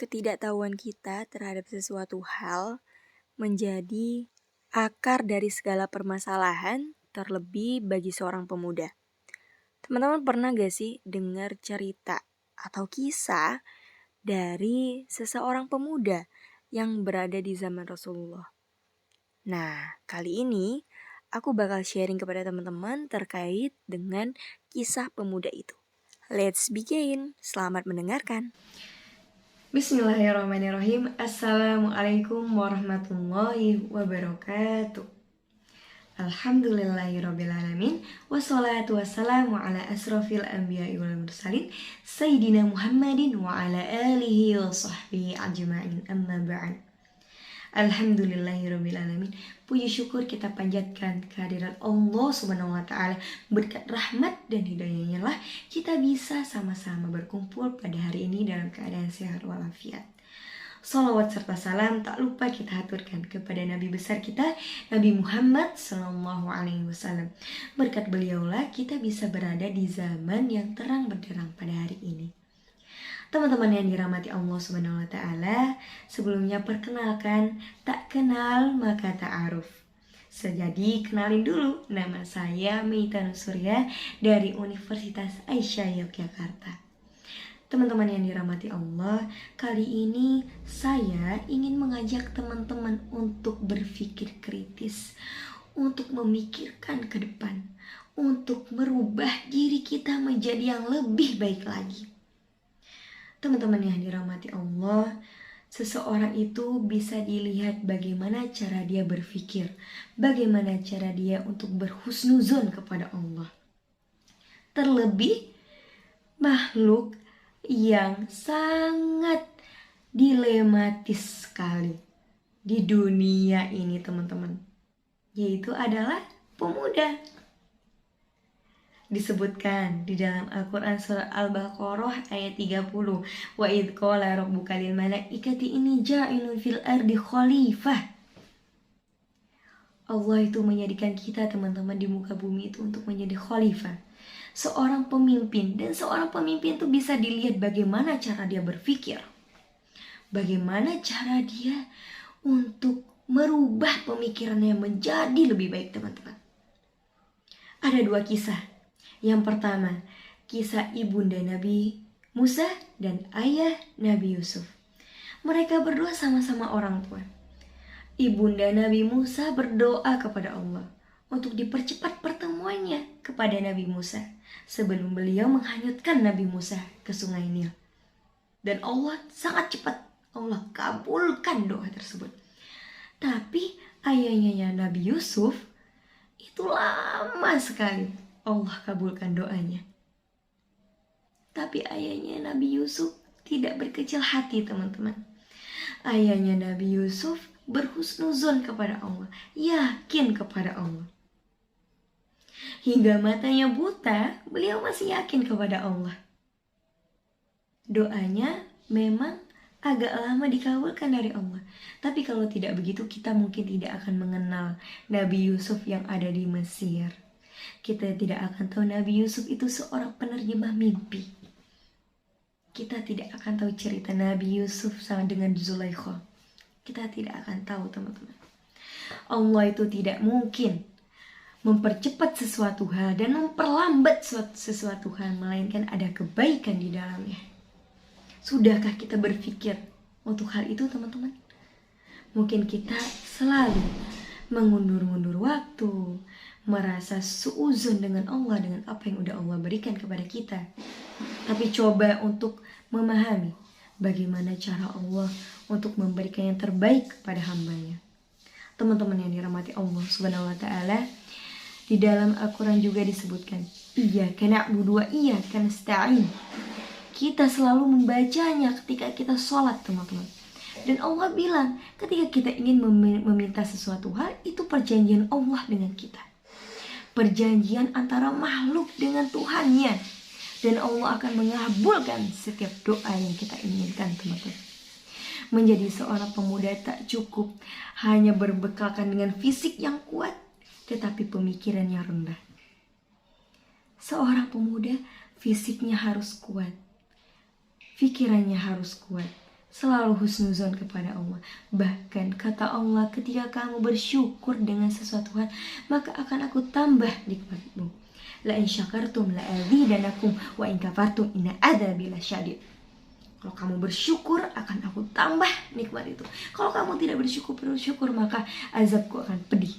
Ketidaktahuan kita terhadap sesuatu hal menjadi akar dari segala permasalahan, terlebih bagi seorang pemuda. Teman-teman pernah gak sih dengar cerita atau kisah dari seseorang pemuda yang berada di zaman Rasulullah? Nah, kali ini aku bakal sharing kepada teman-teman terkait dengan kisah pemuda itu. Let's begin. Selamat mendengarkan. Bismillahirrahmanirrahim. Assalamualaikum warahmatullahi wabarakatuh. Alhamdulillahirrabbilalamin. Wassalatu wassalamu ala asrafil anbiya'i wal mursalin Sayyidina Muhammadin wa ala alihi wa sahbihi ajma'in, amma ba'an. Alhamdulillahirrabbilalamin. Puji syukur kita panjatkan kehadiran Allah subhanahu wa ta'ala. Berkat rahmat dan hidayahnya lah kita bisa sama-sama berkumpul pada hari ini dalam keadaan sehat walafiat. Salawat serta salam tak lupa kita haturkan kepada Nabi besar kita, Nabi Muhammad SAW. Berkat beliaulah kita bisa berada di zaman yang terang benderang pada hari ini. Teman-teman yang dirahmati Allah Subhanahu wa taala, sebelumnya perkenalkan, tak kenal maka ta'aruf. Jadi kenalin dulu, nama saya Meita Nusurya dari Universitas Aisyah Yogyakarta. Teman-teman yang dirahmati Allah, kali ini saya ingin mengajak teman-teman untuk berpikir kritis, untuk memikirkan ke depan, untuk merubah diri kita menjadi yang lebih baik lagi. Teman-teman yang dirahmati Allah, seseorang itu bisa dilihat bagaimana cara dia berpikir, bagaimana cara dia untuk berhusnuzon kepada Allah. Terlebih makhluk yang sangat dilematis sekali di dunia ini, teman-teman, yaitu adalah pemuda. Disebutkan di dalam Al-Quran surah Al-Baqarah ayat 30, wa idh qala rabbuka lil malaikati inni ja'ilun fil ardi khalifah. Allah itu menjadikan kita, teman-teman, di muka bumi itu untuk menjadi khalifah, seorang pemimpin. Dan seorang pemimpin itu bisa dilihat bagaimana cara dia berpikir, bagaimana cara dia untuk merubah pemikirannya menjadi lebih baik, teman-teman. Ada dua kisah. Yang pertama, kisah ibunda Nabi Musa dan ayah Nabi Yusuf. Mereka berdua sama-sama orang tua. Ibunda Nabi Musa berdoa kepada Allah untuk dipercepat pertemuannya kepada Nabi Musa sebelum beliau menghanyutkan Nabi Musa ke sungai Nil. Dan Allah sangat cepat, Allah kabulkan doa tersebut. Tapi ayahnya Nabi Yusuf itu lama sekali Allah kabulkan doanya. Tapi ayahnya Nabi Yusuf tidak berkecil hati, teman-teman. Ayahnya Nabi Yusuf berhusnuzon kepada Allah, yakin kepada Allah. Hingga matanya buta, beliau masih yakin kepada Allah. Doanya memang agak lama dikabulkan dari Allah. Tapi kalau tidak begitu, kita mungkin tidak akan mengenal Nabi Yusuf yang ada di Mesir. Kita tidak akan tahu Nabi Yusuf itu seorang penerjemah mimpi. Kita tidak akan tahu cerita Nabi Yusuf sama dengan Zulaikha. Kita tidak akan tahu, teman-teman. Allah itu tidak mungkin mempercepat sesuatu hal dan memperlambat sesuatu hal, melainkan ada kebaikan di dalamnya. Sudahkah kita berpikir untuk hal itu, teman-teman? Mungkin kita selalu mengundur-undur waktu, merasa suuzon dengan Allah, dengan apa yang udah Allah berikan kepada kita. Tapi coba untuk memahami bagaimana cara Allah untuk memberikan yang terbaik kepada hambanya. Teman-teman yang dirahmati Allah Subhanahu wa ta'ala, di dalam Al-Quran juga disebutkan, iyyaka na'budu wa iyyaka nasta'in. Kita selalu membacanya ketika kita sholat, teman-teman. Dan Allah bilang, ketika kita ingin meminta sesuatu hal, itu perjanjian Allah dengan kita. Perjanjian antara makhluk dengan Tuhannya. Dan Allah akan mengabulkan setiap doa yang kita inginkan, teman-teman. Menjadi seorang pemuda tak cukup hanya berbekalkan dengan fisik yang kuat, tetapi pemikirannya rendah. Seorang pemuda fisiknya harus kuat, pikirannya harus kuat, Selalu husnuzon kepada Allah. Bahkan kata Allah, ketika kamu bersyukur dengan sesuatu hal, maka akan aku tambah nikmatmu. La in syakartum la azidanakum wa in kafartum inna adzabi lasyadid. Kalau kamu bersyukur akan aku tambah nikmat itu. Kalau kamu tidak bersyukur maka azabku akan pedih.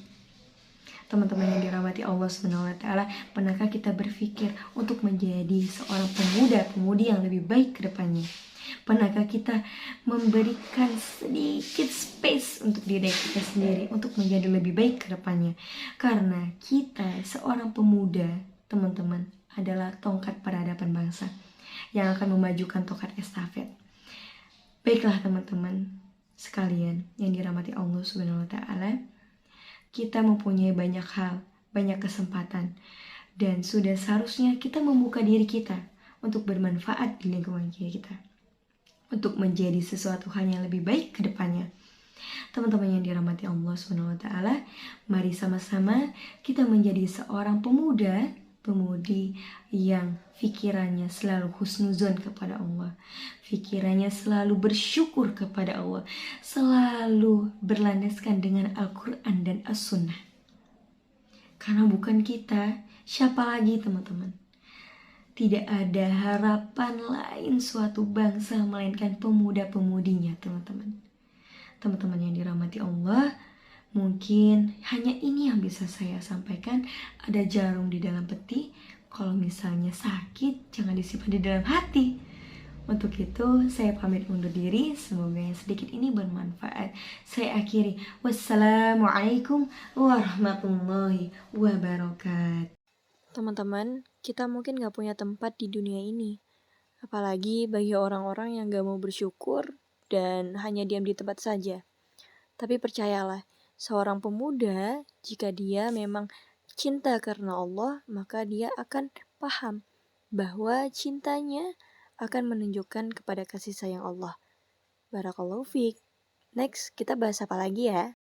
Teman-teman yang dirahmati Allah SWT, pernahkah kita berpikir untuk menjadi seorang pemuda-pemudi yang lebih baik ke depannya? Pernahkah kita memberikan sedikit space untuk diri kita sendiri untuk menjadi lebih baik ke depannya? Karena kita seorang pemuda, teman-teman, adalah tongkat peradaban bangsa yang akan memajukan tongkat estafet. Baiklah teman-teman sekalian yang dirahmati Allah SWT, kita mempunyai banyak hal, banyak kesempatan, dan sudah seharusnya kita membuka diri kita untuk bermanfaat di lingkungan kita, untuk menjadi sesuatu hal yang lebih baik ke depannya. Teman-teman yang dirahmati Allah SWT, mari sama-sama kita menjadi seorang pemuda, pemudi yang pikirannya selalu husnuzon kepada Allah, pikirannya selalu bersyukur kepada Allah, selalu berlandaskan dengan Al-Quran dan As-Sunnah. Karena bukan kita, siapa lagi teman-teman? Tidak ada harapan lain suatu bangsa melainkan pemuda-pemudinya, teman-teman. Teman-teman yang dirahmati Allah, mungkin hanya ini yang bisa saya sampaikan. Ada jarum di dalam peti, kalau misalnya sakit jangan disimpan di dalam hati. Untuk itu saya pamit undur diri, semoga yang sedikit ini bermanfaat. Saya akhiri, wassalamualaikum warahmatullahi wabarakatuh. Teman-teman, kita mungkin gak punya tempat di dunia ini. Apalagi bagi orang-orang yang gak mau bersyukur dan hanya diam di tempat saja. Tapi percayalah, seorang pemuda, jika dia memang cinta karena Allah, maka dia akan paham bahwa cintanya akan menunjukkan kepada kasih sayang Allah. Barakallahu fiik. Next, kita bahas apa lagi ya?